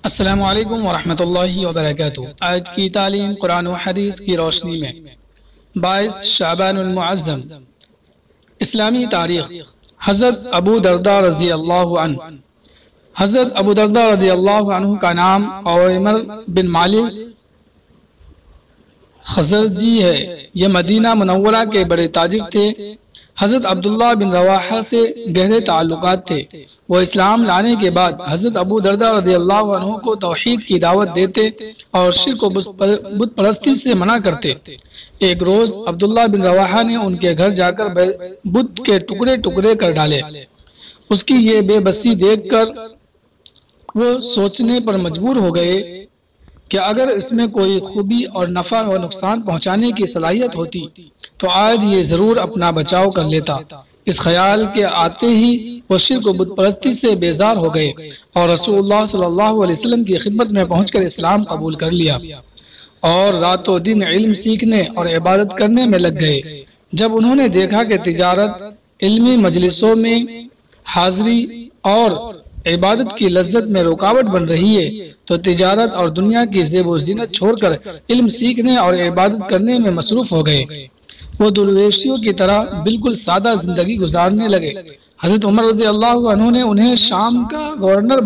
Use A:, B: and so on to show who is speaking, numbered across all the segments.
A: السلام علیکم ورحمۃ اللہ وبرکاتہ۔ آج کی تعلیم قرآن و حدیث کی روشنی میں 22 شعبان المعظم اسلامی تاریخ۔ حضرت ابو درداء رضی اللہ عنہ۔ حضرت ابو درداء رضی اللہ عنہ کا نام عمر بن مالک خزرجی ہے۔ یہ مدینہ منورہ کے بڑے تاجر تھے۔ حضرت عبداللہ بن رواحہ سے گہرے تعلقات تھے۔ وہ اسلام لانے کے بعد حضرت ابو درداء رضی اللہ عنہ کو توحید کی دعوت دیتے اور شرک و بت پرستی سے منع کرتے۔ ایک روز عبداللہ بن رواحہ نے ان کے گھر جا کر بت کے ٹکڑے ٹکڑے کر ڈالے۔ اس کی یہ بے بسی دیکھ کر وہ سوچنے پر مجبور ہو گئے کہ اگر اس میں کوئی خوبی اور نفع و نقصان پہنچانے کی صلاحیت ہوتی تو آج یہ ضرور اپنا بچاؤ کر لیتا۔ اس خیال کے آتے ہی وہ شرک و بت پرستی سے بیزار ہو گئے اور رسول اللہ صلی اللہ علیہ وسلم کی خدمت میں پہنچ کر اسلام قبول کر لیا اور رات و دن علم سیکھنے اور عبادت کرنے میں لگ گئے۔ جب انہوں نے دیکھا کہ تجارت، علمی مجلسوں میں حاضری اور عبادت کی لذت میں رکاوٹ بن رہی ہے تو تجارت اور دنیا کی زیب و زینت چھوڑ کر علم سیکھنے اور عبادت کرنے میں مصروف ہو گئے۔ وہ درویشیوں کی طرح بالکل سادہ زندگی گزارنے لگے۔ حضرت عمر رضی اللہ عنہ نے انہیں شام کا گورنر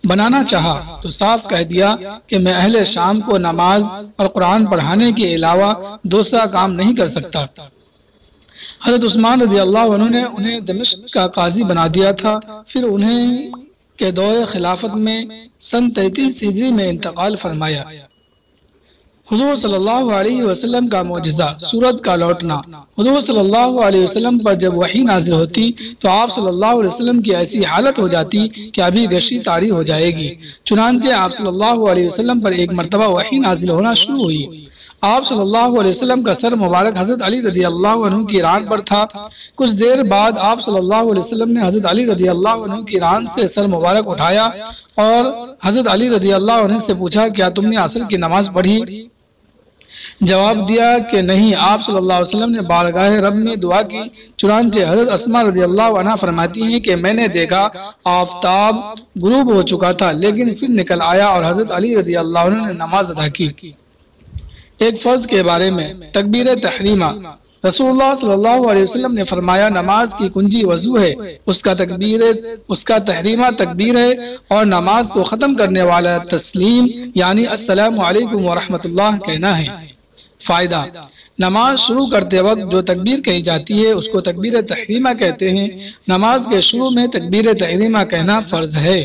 A: بنانا چاہا تو صاف کہہ دیا کہ میں اہل شام کو نماز اور قرآن پڑھانے کے علاوہ دوسرا کام نہیں کر سکتا۔ حضرت عثمان رضی اللہ عنہ نے انہیں دمشق کا قاضی بنا دیا تھا۔ پھر انہیں کے دور خلافت میں سن 33 ہجری میں انتقال فرمایا۔ حضور صلی اللہ علیہ وسلم کا معجزہ، سورج کا لوٹنا۔ حضور صلی اللہ علیہ وسلم پر جب وحی نازل ہوتی تو آپ صلی اللہ علیہ وسلم کی ایسی حالت ہو جاتی کہ ابھی گشی طاری ہو جائے گی۔ چنانچہ آپ صلی اللہ علیہ وسلم پر ایک مرتبہ وحی نازل ہونا شروع ہوئی۔ آپ صلی اللہ علیہ وسلم کا سر مبارک حضرت علی رضی اللہ عنہ کی ران پر تھا۔ کچھ دیر بعد آپ صلی اللہ علیہ وسلم نے حضرت علی رضی اللہ عنہ کی ران سے سر مبارک اٹھایا اور حضرت علی رضی اللہ عنہ سے پوچھا کیا تم نے عصر کی نماز پڑھی؟ جواب دیا کہ نہیں۔ آپ صلی اللہ علیہ وسلم نے بارگاہ رب میں دعا کی۔ چنانچہ حضرت اسماء رضی اللہ عنہ فرماتی ہیں کہ میں نے دیکھا آفتاب غروب ہو چکا تھا لیکن پھر نکل آیا اور حضرت علی رضی اللہ عنہ نے نماز ادا کی۔ ایک فرض کے بارے میں تکبیر تحریمہ۔ رسول اللہ صلی اللہ علیہ وسلم نے فرمایا نماز کی کنجی وضو ہے، اس کا تحریمہ تکبیر ہے اور نماز کو ختم کرنے والا تسلیم یعنی السلام علیکم ورحمۃ اللہ کہنا ہے۔ فائدہ: نماز شروع کرتے وقت جو تکبیر کہی جاتی ہے اس کو تکبیر تحریمہ کہتے ہیں۔ نماز کے شروع میں تکبیر تحریمہ کہنا فرض ہے۔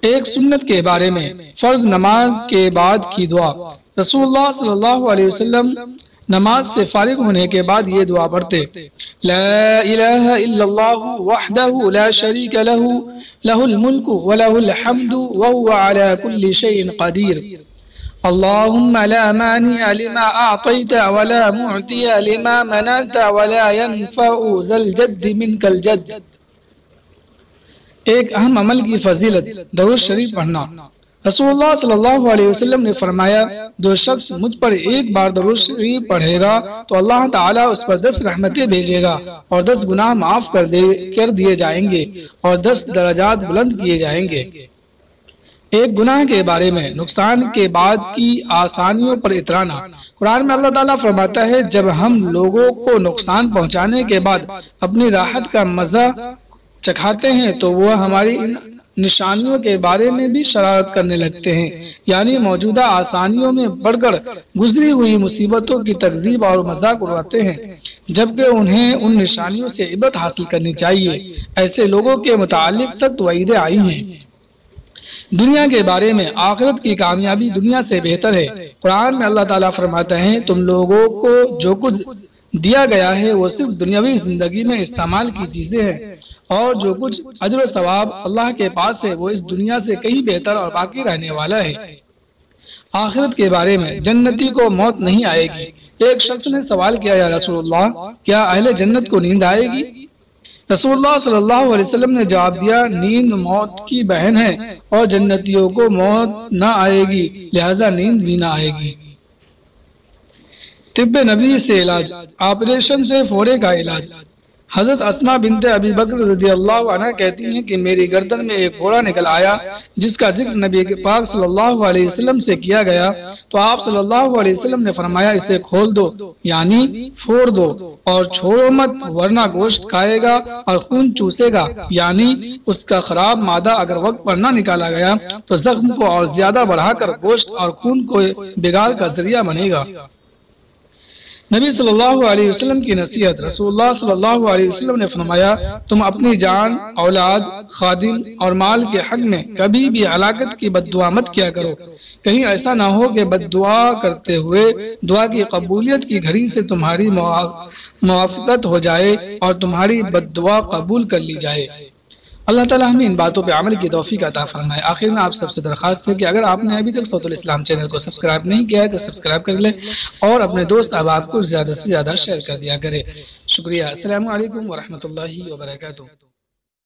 A: ایک سنت کے بارے میں فرض نماز کے بعد کی دعا۔ رسول اللہ صلی اللہ علیہ وسلم نماز سے فارغ ہونے کے بعد یہ دعا پڑھتے: لا الہ الا اللہ وحدہ لا شریک لہ لہ الملک ولہ الحمد وہو علی کل شیء قدیر اللہم لا مانع لما اعطیت ولا معطی لما منعت ولا ينفع ذا الجد منک الجد۔ ایک اہم عمل کی فضیلت درود شریف پڑھنا۔ رسول اللہ صلی اللہ علیہ وسلم نے فرمایا جو شخص مجھ پر ایک بار درود شریف پڑھے گا تو اللہ تعالیٰ اس پر 10 رحمتیں بھیجے گا اور 10 گناہ معاف کر دیے جائیں گے اور 10 درجات بلند کیے جائیں گے۔ ایک گناہ کے بارے میں نقصان کے بعد کی آسانیوں پر اترانا۔ قرآن میں اللہ تعالیٰ فرماتا ہے جب ہم لوگوں کو نقصان پہنچانے کے بعد اپنی راحت کا مزہ چکھاتے ہیں تو وہ ہماری نشانیوں کے بارے میں بھی شرارت کرنے لگتے ہیں، یعنی موجودہ آسانیوں میں بڑھ کر گزری ہوئی مصیبتوں کی تکذیب اور مذاق اڑاتے ہیں، جبکہ انہیں ان نشانیوں سے عبرت حاصل کرنی چاہیے۔ ایسے لوگوں کے متعلق سخت وعیدیں آئی ہیں۔ دنیا کے بارے میں آخرت کی کامیابی دنیا سے بہتر ہے۔ قرآن میں اللہ تعالیٰ فرماتا ہے تم لوگوں کو جو کچھ دیا گیا ہے وہ صرف دنیاوی زندگی میں استعمال کی چیزیں ہیں اور جو کچھ اجر و ثواب اللہ کے پاس ہے وہ اس دنیا سے کہیں بہتر اور باقی رہنے والا ہے۔ آخرت کے بارے میں جنتی کو موت نہیں آئے گی۔ ایک شخص نے سوال کیا یا رسول اللہ کیا اہل جنت کو نیند آئے گی؟ رسول اللہ صلی اللہ علیہ وسلم نے جواب دیا نیند موت کی بہن ہے اور جنتیوں کو موت نہ آئے گی لہذا نیند بھی نہ آئے گی۔ طب نبی سے علاج، آپریشن سے فوڑے کا علاج۔ حضرت اسماء بنت ابی بکر رضی اللہ عنہ کہتی ہیں کہ میری گردن میں ایک گھوڑا نکل آیا جس کا ذکر نبی پاک صلی اللہ علیہ وسلم سے کیا گیا، تو آپ صلی اللہ علیہ وسلم نے فرمایا اسے کھول دو یعنی پھوڑ دو اور چھوڑو مت، ورنہ گوشت کھائے گا اور خون چوسے گا، یعنی اس کا خراب مادہ اگر وقت پر نہ نکالا گیا تو زخم کو اور زیادہ بڑھا کر گوشت اور خون کو بگاڑ کا ذریعہ بنے گا۔ نبی صلی اللہ علیہ وسلم کی نصیحت۔ رسول اللہ صلی اللہ علیہ وسلم نے فرمایا تم اپنی جان، اولاد، خادم اور مال کے حق میں کبھی بھی ہلاکت کی بد دعا مت کیا کرو، کہیں ایسا نہ ہو کہ بد دعا کرتے ہوئے دعا کی قبولیت کی گھڑی سے تمہاری موافقت ہو جائے اور تمہاری بد دعا قبول کر لی جائے۔ اللہ تعالیٰ ہمیں ان باتوں پہ عمل کی توفیق عطا فرمائے۔ آخر میں آپ سب سے درخواست ہے کہ اگر آپ نے ابھی تک صوت الاسلام چینل کو سبسکرائب نہیں کیا ہے تو سبسکرائب کر لیں اور اپنے دوست احباب کو زیادہ سے زیادہ شیئر کر دیا کرے۔ شکریہ۔ السلام علیکم ورحمۃ اللہ وبرکاتہ۔